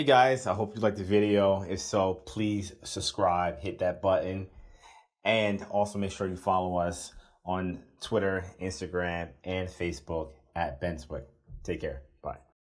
Hey guys, I hope you liked the video. If so, please subscribe, hit that button, and also make sure you follow us on Twitter, Instagram, and Facebook at Benswick. Take care. Bye.